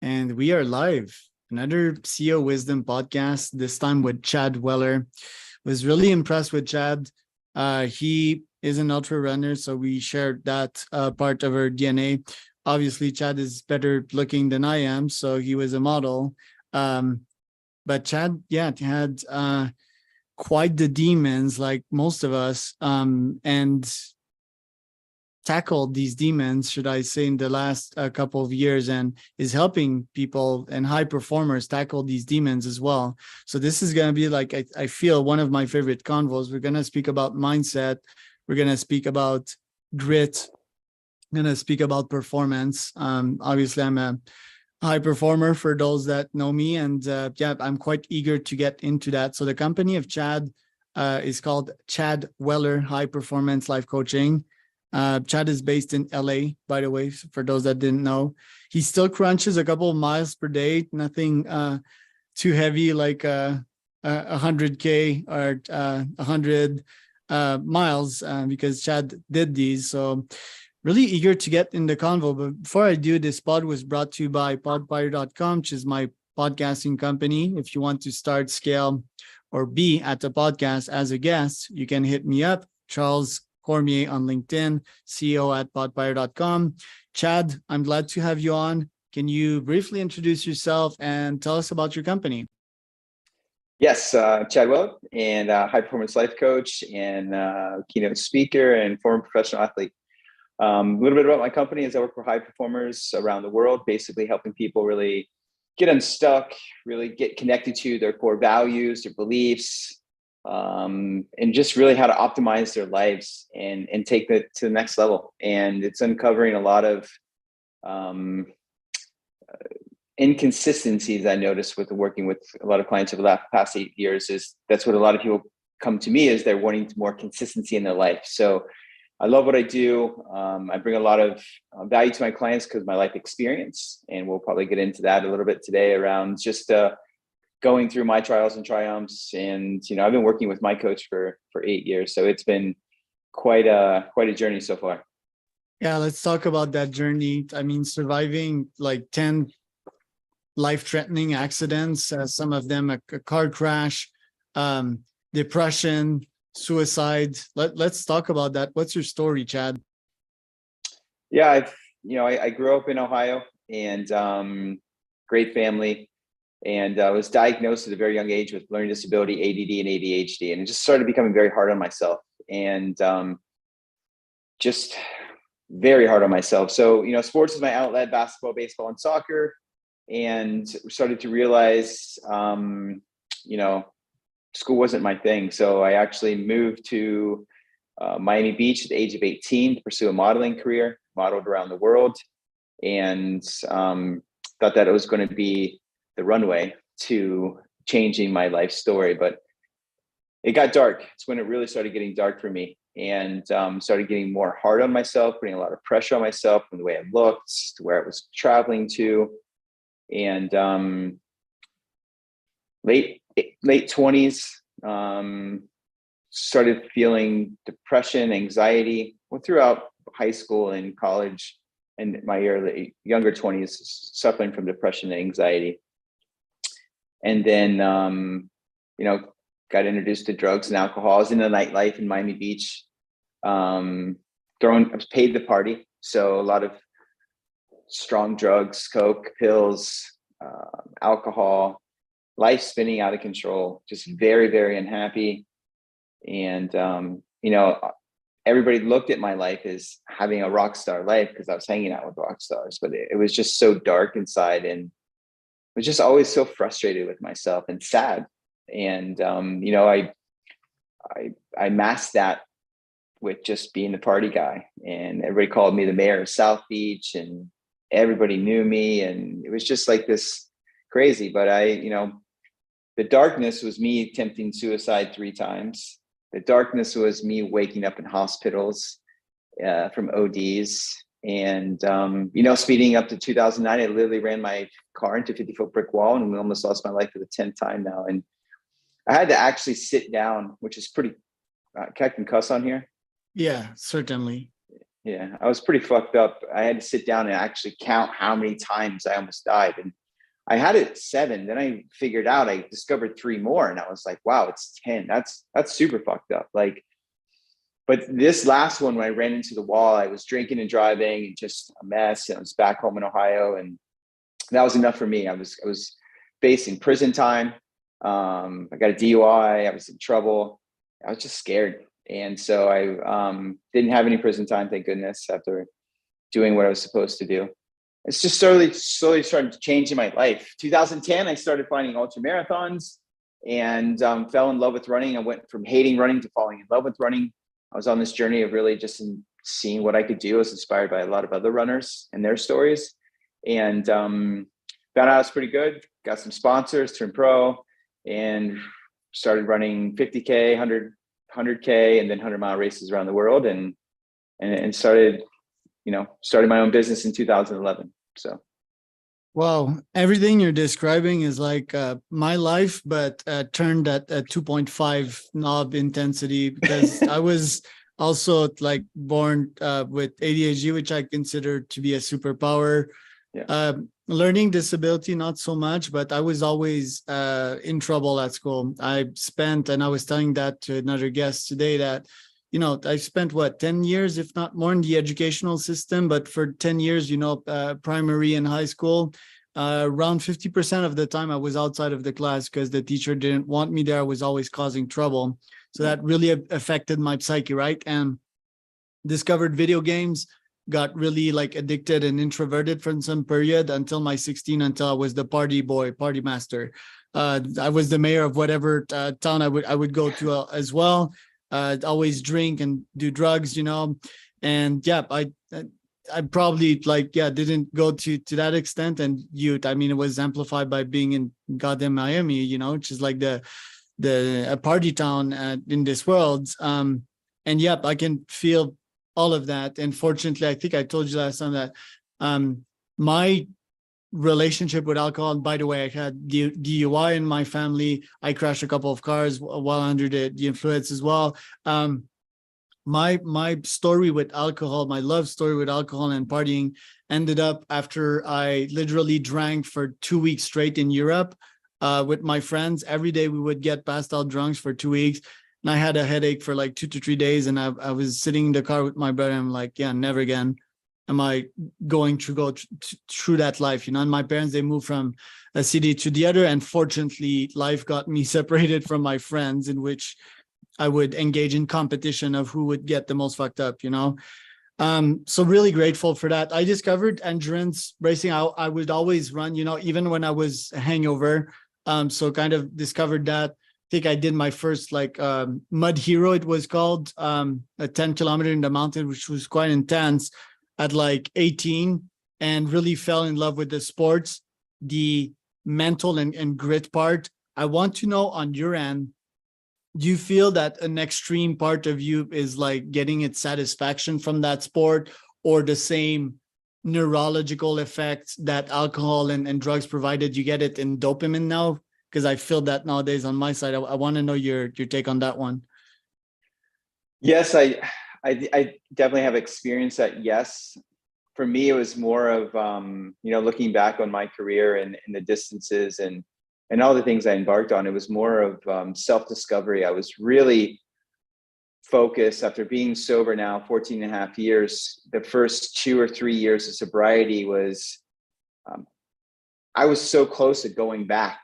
and we are live. Another CEO Wisdom podcast, this time with Chad Weller. Was really impressed with Chad. He is an ultra runner, so we shared that part of our DNA. Obviously, Chad is better looking than I am, so he was a model. But Chad, had quite the demons, like most of us, and tackled these demons, should I say, in the last couple of years, and is helping people and high performers tackle these demons as well. So this is going to be like, I feel, one of my favorite convos. We're going to speak about mindset. We're going to speak about grit. We're going to speak about performance. Obviously, I'm a high performer for those that know me. And I'm quite eager to get into that. So the company of Chad is called Chad Weller High Performance Life Coaching. Chad is based in LA, by the way, for those that didn't know. He still crunches a couple of miles per day, nothing too heavy like 100K or 100 miles because Chad did these. So really eager to get in the convo. But before I do, this pod was brought to you by podfire.com, which is my podcasting company. If you want to start, scale, or be at the podcast as a guest, you can hit me up, Charles Cormier on LinkedIn, CEO at podfire.com. Chad, I'm glad to have you on. Can you briefly introduce yourself and tell us about your company? Yes, Chad Weller, and high performance life coach and keynote speaker and former professional athlete. A little bit about my company is I work for high performers around the world, basically helping people really get unstuck, really get connected to their core values, their beliefs, and just really how to optimize their lives and take that to the next level. And it's uncovering a lot of inconsistencies I noticed with working with a lot of clients over the past 8 years. Is that's what a lot of people come to me is they're wanting more consistency in their life. So I love what I do. I bring a lot of value to my clients because of my life experience, and we'll probably get into that a little bit today around just going through my trials and triumphs. And I've been working with my coach for 8 years, so it's been quite a journey so far. Yeah, let's talk about that journey. I mean, surviving like 10 life-threatening accidents, some of them a car crash, depression, suicide. Let's talk about that. What's your story, Chad? Yeah, I grew up in Ohio, and great family. And I was diagnosed at a very young age with learning disability, ADD and ADHD. And it just started becoming very hard on myself, and just very hard on myself. So, sports is my outlet, basketball, baseball, and soccer. And started to realize, school wasn't my thing. So I actually moved to Miami Beach at the age of 18 to pursue a modeling career, modeled around the world, and thought that it was going to be the runway to changing my life story. But it got dark. It's when it really started getting dark for me, and started getting more hard on myself, putting a lot of pressure on myself from the way I looked to where I was traveling to. And late 20s, started feeling depression, anxiety, throughout high school and college, and my younger 20s, suffering from depression and anxiety. And then, got introduced to drugs and alcohol. I was in the nightlife in Miami Beach, I was paid to party. So a lot of strong drugs, coke, pills, alcohol, life spinning out of control, just very, very unhappy. And, everybody looked at my life as having a rock star life because I was hanging out with rock stars, but it was just so dark inside, and I was just always so frustrated with myself and sad. And, I masked that with just being the party guy, and everybody called me the mayor of South Beach, and everybody knew me. And it was just like this crazy, but the darkness was me attempting suicide 3 times. The darkness was me waking up in hospitals from ODs. And, speeding up to 2009, I literally ran my car into a 50-foot brick wall and almost lost my life for the 10th time now. And I had to actually sit down, which is pretty, can I cuss on here? Yeah, certainly. Yeah, I was pretty fucked up. I had to sit down and actually count how many times I almost died. And I had it 7. Then I figured out, I discovered 3 more, and I was like, wow, it's 10. That's super fucked up. Like, but this last one, when I ran into the wall, I was drinking and driving and just a mess. And I was back home in Ohio, and that was enough for me. I was facing prison time. I got a DUI. I was in trouble. I was just scared. And so I didn't have any prison time, thank goodness, after doing what I was supposed to do. It's just slowly started to change in my life. 2010, I started finding ultra marathons and fell in love with running. I went from hating running to falling in love with running. I was on this journey of really just seeing what I could do. I was inspired by a lot of other runners and their stories, and found out I was pretty good. Got some sponsors, turned pro, and started running 50K, 100K, and then 100-mile races around the world, and started my own business in 2011. So, Wow, everything you're describing is like my life, but turned at 2.5 knob intensity, because I was also like born with ADHD, which I consider to be a superpower. yeah. Learning disability, not so much, but I was always in trouble at school. I spent, and I was telling that to another guest today, that I spent 10 years, if not more, in the educational system. But for 10 years, primary and high school, around 50% of the time I was outside of the class because the teacher didn't want me there. I was always causing trouble. So that really affected my psyche, right? And discovered video games, got really like addicted and introverted for some period until my 16, until I was the party boy, party master. I was the mayor of whatever town I would go to as well. Always drink and do drugs, and yeah, I probably didn't go to that extent. And youth, I mean, it was amplified by being in goddamn Miami, which is like a party town in this world. And yep, I can feel all of that. And fortunately, I think I told you last time that my relationship with alcohol, and by the way, I had DUI in my family. I crashed a couple of cars while under the influence as well. My story with alcohol, my love story with alcohol and partying, ended up after I literally drank for 2 weeks straight in Europe with my friends. Every day we would get passed out drunks for 2 weeks. And I had a headache for like 2 to 3 days. And I was sitting in the car with my brother. And I'm like, yeah, never again am I going to go through that life. And my parents, they moved from a city to the other. And fortunately, life got me separated from my friends, in which I would engage in competition of who would get the most fucked up, So really grateful for that. I discovered endurance racing. I would always run, even when I was a hangover. So kind of discovered that. I think I did my first Mud Hero, it was called, a 10 kilometer in the mountain, which was quite intense at like 18, and really fell in love with the sports, the mental and grit part. I want to know on your end, do you feel that an extreme part of you is like getting its satisfaction from that sport, or the same neurological effects that alcohol and drugs provided, you get it in dopamine now? Because I feel that nowadays on my side. I want to know your take on that one. Yes, I definitely have experienced that. Yes, for me, it was more of looking back on my career and the distances and all the things I embarked on. It was more of self-discovery. I was really focused after being sober now 14 and a half years. The first 2 or 3 years of sobriety was, I was so close to going back.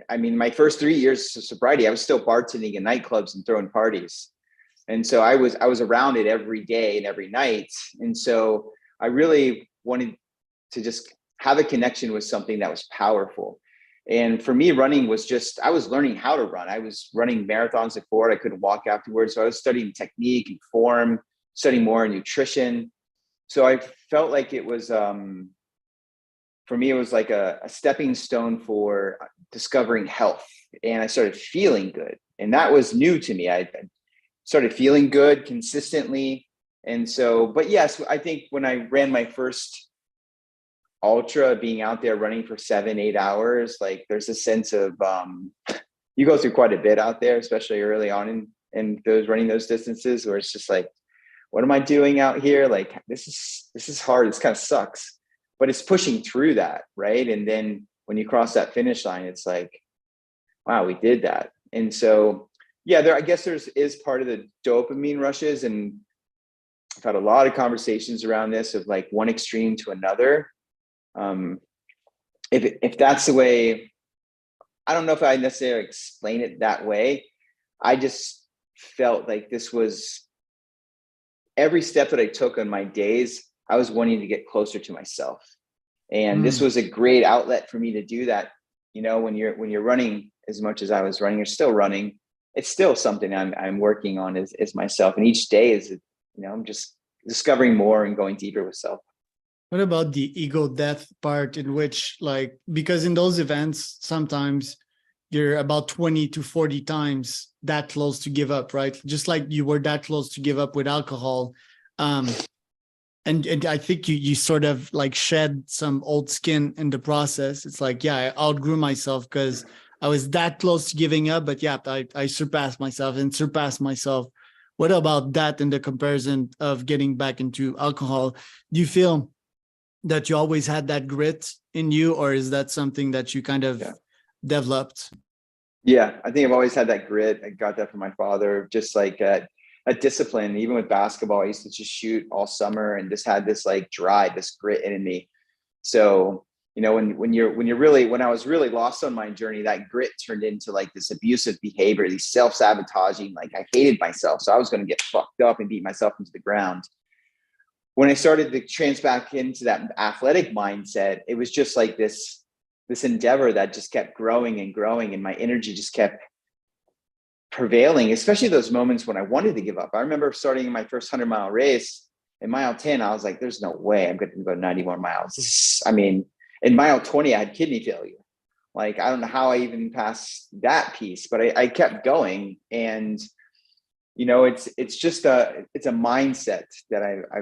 I mean, my first 3 years of sobriety, I was still bartending in nightclubs and throwing parties. And so I was around it every day and every night. And so I really wanted to just have a connection with something that was powerful. And for me, running was just, I was learning how to run. I was running marathons before. I couldn't walk afterwards. So I was studying technique and form, studying more nutrition. So I felt like it was, for me, it was like a stepping stone for discovering health. And I started feeling good. And that was new to me. I started feeling good consistently. And so, but yes, I think when I ran my first ultra, being out there running for 7-8 hours, like there's a sense of, you go through quite a bit out there, especially early on in those running those distances, where it's just like, what am I doing out here? Like, this is hard. This kind of sucks, but it's pushing through that. Right. And then when you cross that finish line, it's like, wow, we did that. And so, yeah, I guess is part of the dopamine rushes. And I've had a lot of conversations around this of like one extreme to another. If that's the way, I don't know if I necessarily explain it that way. I just felt like this was every step that I took on my days, I was wanting to get closer to myself. And this was a great outlet for me to do that. You know, when you're running as much as I was running, you're still running. It's still something I'm working on is myself. And each day is, you know, I'm just discovering more and going deeper with self. What about the ego death part, in which, like, because in those events, sometimes you're about 20 to 40 times that close to give up, right? Just like you were that close to give up with alcohol. And I think you sort of like shed some old skin in the process. It's like, yeah, I outgrew myself because I was that close to giving up, but yeah, I surpassed myself and surpassed myself. What about that in the comparison of getting back into alcohol? Do you feel that you always had that grit in you, or is that something that you kind of developed? Yeah, I think I've always had that grit. I got that from my father, just like a discipline. Even with basketball, I used to just shoot all summer and just had this like drive, this grit in me. So, you know, when I was really lost on my journey, that grit turned into like this abusive behavior, these self-sabotaging, like I hated myself. So I was going to get fucked up and beat myself into the ground. When I started to trans back into that athletic mindset, it was just like this endeavor that just kept growing and growing, and my energy just kept prevailing, especially those moments when I wanted to give up. I remember starting in my first 100-mile race. In mile 10, I was like, there's no way I'm going to go 91 miles. I mean, in mile 20, I had kidney failure. Like, I don't know how I even passed that piece, but I kept going. And, you know, it's a mindset that I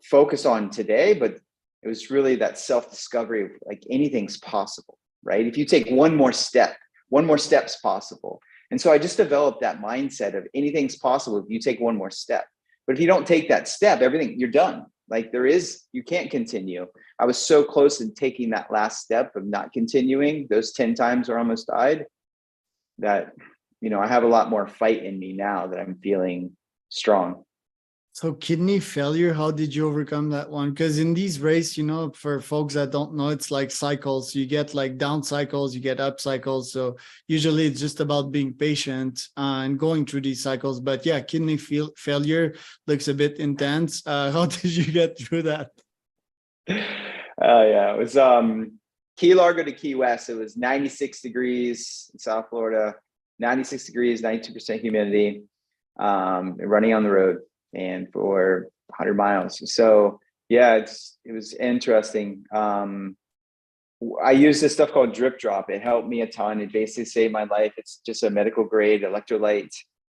focus on today, but it was really that self-discovery of like anything's possible, right? If you take one more step's possible. And so I just developed that mindset of anything's possible if you take one more step. But if you don't take that step, you're done. Like you can't continue. I was so close to taking that last step of not continuing, those 10 times where I almost died, that, you know, I have a lot more fight in me now that I'm feeling strong. So kidney failure, how did you overcome that one? Because in these races, you know, for folks that don't know, it's like cycles. You get like down cycles, you get up cycles. So usually it's just about being patient and going through these cycles. But yeah, kidney failure looks a bit intense. How did you get through that? Yeah, it was Key Largo to Key West. It was 96 degrees in South Florida, 96 degrees, 92% humidity, running on the road, and for 100 miles. So yeah, it was interesting. I use this stuff called Drip Drop. It helped me a ton. It basically saved my life. It's just a medical grade electrolyte,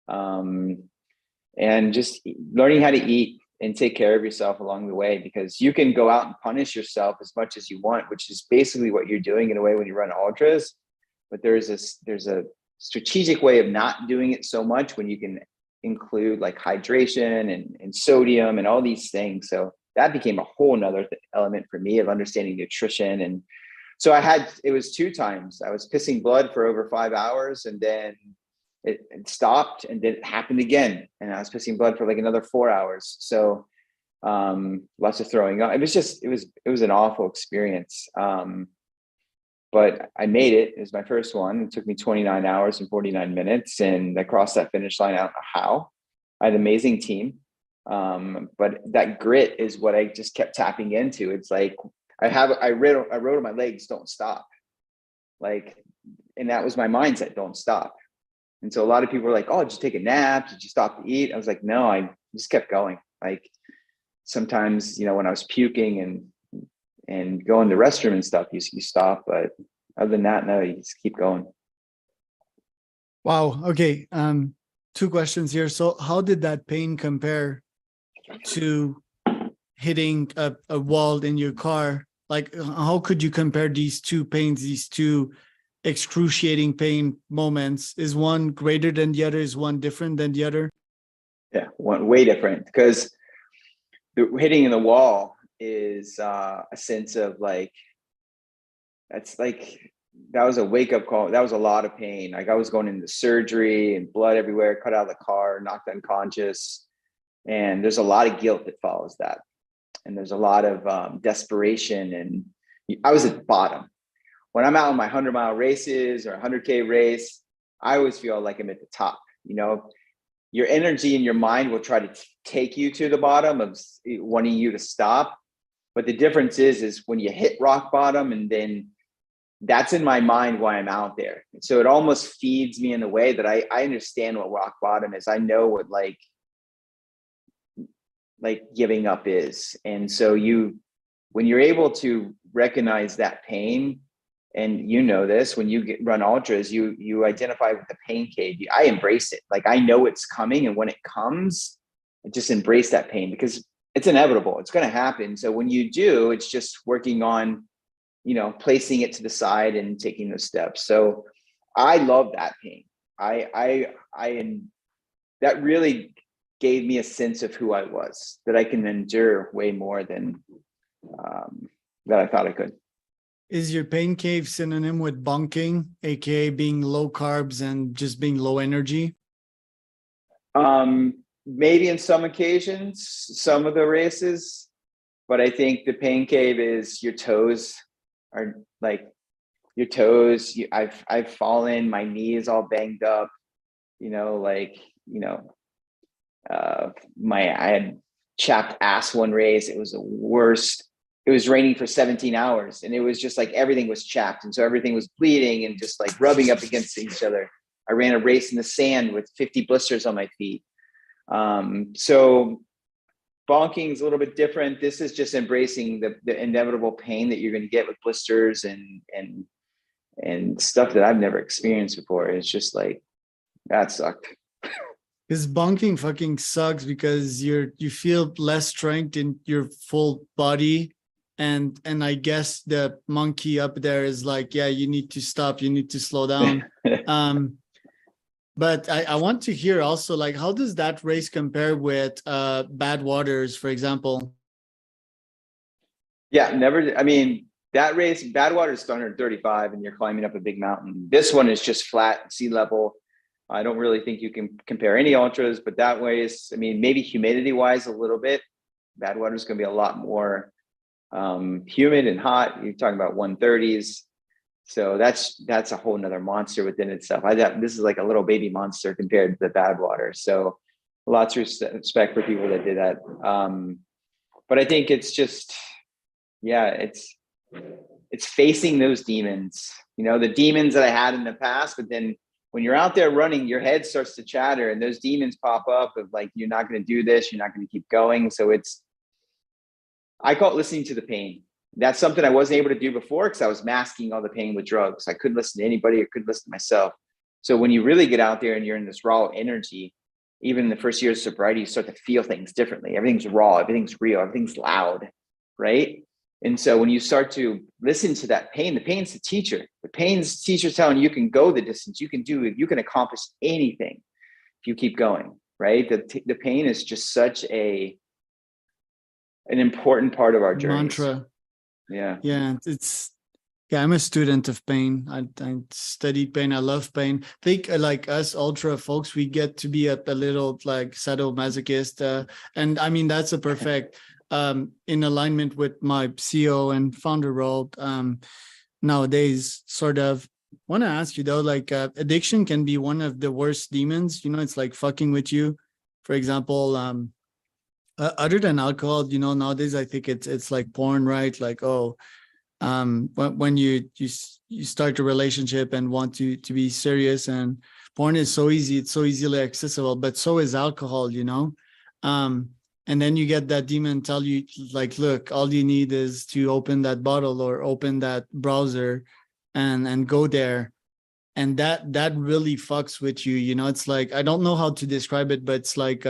and just learning how to eat and take care of yourself along the way, because you can go out and punish yourself as much as you want, which is basically what you're doing in a way when you run ultras. But there's a strategic way of not doing it so much when you can include like hydration and sodium and all these things. So that became a whole nother element for me of understanding nutrition. And so it was 2 times. I was pissing blood for over 5 hours, and then it stopped, and then it happened again. And I was pissing blood for like another 4 hours. So lots of throwing up. It was an awful experience. But I made it. It was my first one. It took me 29 hours and 49 minutes, and I crossed that finish line. I don't know how. I had an amazing team. But that grit is what I just kept tapping into. It's like, I wrote on my legs, don't stop. Like, and that was my mindset, don't stop. And so a lot of people were like, oh, did you take a nap? Did you stop to eat? I was like, no, I just kept going. Like, sometimes, you know, when I was puking and go in the restroom and stuff, you stop. But other than that, no, you just keep going. Wow. Okay. 2 questions here. So how did that pain compare to hitting a wall in your car? Like, how could you compare these 2 pains, these 2 excruciating pain moments? Is one greater than the other? Is one different than the other? Yeah, one way different, because the hitting in the wall is a sense of like, that's like, that was a wake up call. That was a lot of pain. Like I was going into surgery and blood everywhere, cut out of the car, knocked unconscious. And there's a lot of guilt that follows that. And there's a lot of desperation. And I was at the bottom. When I'm out on my 100-mile races or 100K race, I always feel like I'm at the top. You know, your energy and your mind will try to take you to the bottom of wanting you to stop. But the difference is when you hit rock bottom, and then that's in my mind why I'm out there. So it almost feeds me in a way that I understand what rock bottom is. I know what like giving up is. And so when you're able to recognize that pain, and you know this, when you run ultras, you identify with the pain cave. I embrace it. Like I know it's coming, and when it comes, I just embrace that pain because it's inevitable. It's going to happen. So when you do, it's just working on, you know, placing it to the side and taking those steps. So I love that pain. That really gave me a sense of who I was, that I can endure way more than that I thought I could. Is your pain cave synonym with bunking, aka being low carbs and just being low energy? Maybe in some occasions, some of the races, but I think the pain cave is your toes are like your toes. I've fallen, my knee is all banged up, you know, like, you know, I had chapped ass one race. It was the worst. It was raining for 17 hours and it was just like everything was chapped. And so everything was bleeding and just like rubbing up against each other. I ran a race in the sand with 50 blisters on my feet. So bonking is a little bit different. This is just embracing the inevitable pain that you're going to get with blisters and stuff that I've never experienced before. It's just like, that sucked. Because bonking fucking sucks because you feel less strength in your full body. And I guess the monkey up there is like, yeah, you need to stop, you need to slow down. But I want to hear also, like, how does that race compare with Bad Waters, for example? Yeah, never. I mean, that race, Bad Waters is 135 and you're climbing up a big mountain. This one is just flat, sea level. I don't really think you can compare any ultras, but that way is, I mean, maybe humidity wise a little bit. Bad Water is going to be a lot more humid and hot. You're talking about 130s. So that's a whole nother monster within itself. This is like a little baby monster compared to the Bad Water. So lots of respect for people that did that. But I think it's just, yeah, it's facing those demons, you know, the demons that I had in the past, but then when you're out there running, your head starts to chatter and those demons pop up of like, you're not going to do this. You're not going to keep going. So I call it listening to the pain. That's something I wasn't able to do before because I was masking all the pain with drugs. I couldn't listen to anybody or couldn't listen to myself. So when you really get out there and you're in this raw energy, even in the first year of sobriety, you start to feel things differently. Everything's raw, everything's real, everything's loud, right? And so when you start to listen to that pain, the pain's the teacher. The pain's the teacher telling you can go the distance, you can do it, you can accomplish anything if you keep going, right? The pain is just such an important part of our journey. Mantra. Yeah. I'm a student of pain. I studied pain. I love pain. I think like us ultra folks, we get to be a little like sadomasochist. And I mean, that's a perfect in alignment with my CEO and founder role nowadays. Sort of want to ask you though, like addiction can be one of the worst demons. You know, it's like fucking with you. For example, other than alcohol, you know, nowadays I think it's like porn, right? Like, oh, when you start a relationship and want to be serious, and porn is so easy, it's so easily accessible, but so is alcohol, you know. And then you get that demon tell you like, look, all you need is to open that bottle or open that browser and go there. And that really fucks with you, you know. It's like, I don't know how to describe it, but it's like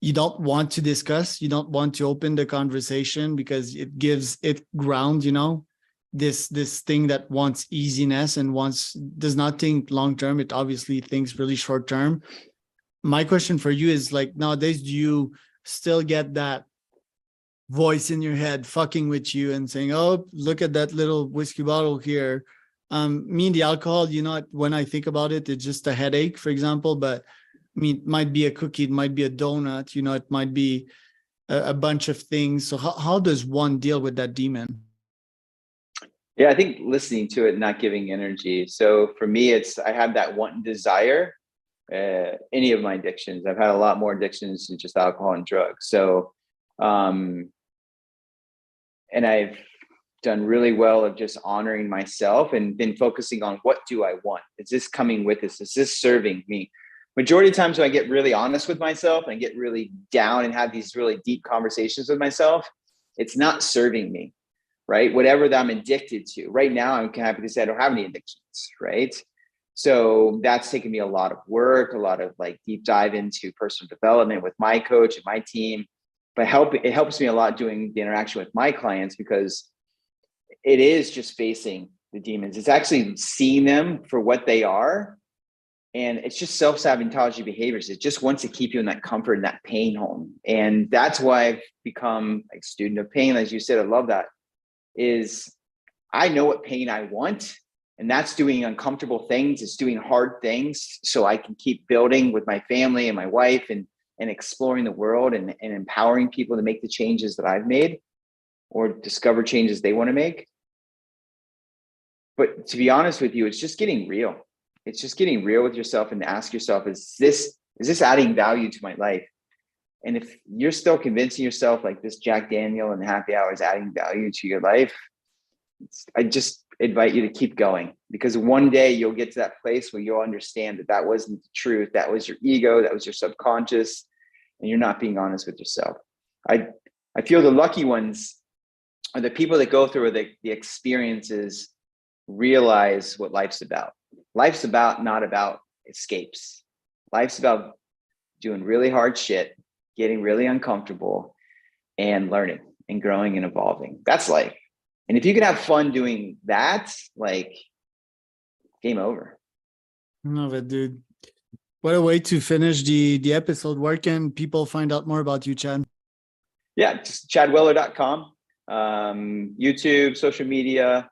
you don't want to discuss, you don't want to open the conversation because it gives it ground, you know, this thing that wants easiness and does not think long term. It obviously thinks really short term. My question for you is like, nowadays, do you still get that voice in your head fucking with you and saying, oh, look at that little whiskey bottle here. Me and the alcohol, when I think about it, it's just a headache, for example, but I mean, it might be a cookie, it might be a donut, it might be a bunch of things. So how does one deal with that demon? Yeah, I think listening to it, not giving energy. So for me, I have that one desire. Any of my addictions, I've had a lot more addictions than just alcohol and drugs. So, and I've done really well of just honoring myself and been focusing on what do I want? Is this coming with this? Is this serving me? Majority of times when I get really honest with myself and get really down and have these really deep conversations with myself, it's not serving me, right? Whatever that I'm addicted to. Right now, I'm happy to say I don't have any addictions, right? So that's taken me a lot of work, a lot of like deep dive into personal development with my coach and my team. But it helps me a lot doing the interaction with my clients, because it is just facing the demons. It's actually seeing them for what they are. And it's just self-sabotaging behaviors. It just wants to keep you in that comfort and that pain home. And that's why I've become a student of pain. As you said, I love that. Is I know what pain I want, and that's doing uncomfortable things. It's doing hard things so I can keep building with my family and my wife and exploring the world and empowering people to make the changes that I've made or discover changes they want to make. But to be honest with you, it's just getting real. It's just getting real with yourself and ask yourself, is this adding value to my life? And if you're still convincing yourself like this Jack Daniel and happy hour is adding value to your life, I just invite you to keep going, because one day you'll get to that place where you'll understand that wasn't the truth. That was your ego. That was your subconscious. And you're not being honest with yourself. I feel the lucky ones are the people that go through the experiences, realize what life's about. Life's not about escapes. Life's about doing really hard shit, getting really uncomfortable, and learning and growing and evolving. That's life. And if you can have fun doing that, like, game over. Love it, dude. What a way to finish the episode. Where can people find out more about you, Chad? Yeah, just chadweller.com, YouTube, social media.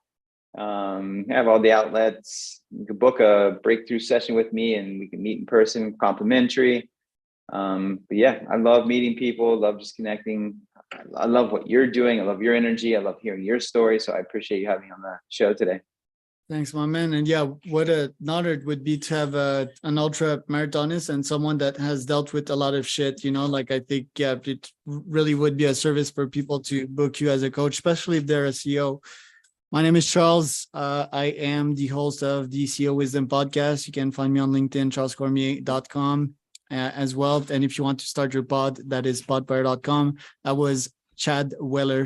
Have all the outlets. You can book a breakthrough session with me and we can meet in person, complimentary. But yeah, I love meeting people, love just connecting. I love what you're doing. I love your energy. I love hearing your story. So I appreciate you having me on the show today. Thanks, my man. And yeah, what an honor it would be to have an ultra marathonist and someone that has dealt with a lot of shit, like I think, yeah, it really would be a service for people to book you as a coach, especially if they're a CEO. My name is Charles. I am the host of the CEO Wisdom Podcast. You can find me on LinkedIn, charlescormier.com as well. And if you want to start your pod, that is podfire.com. That was Chad Weller.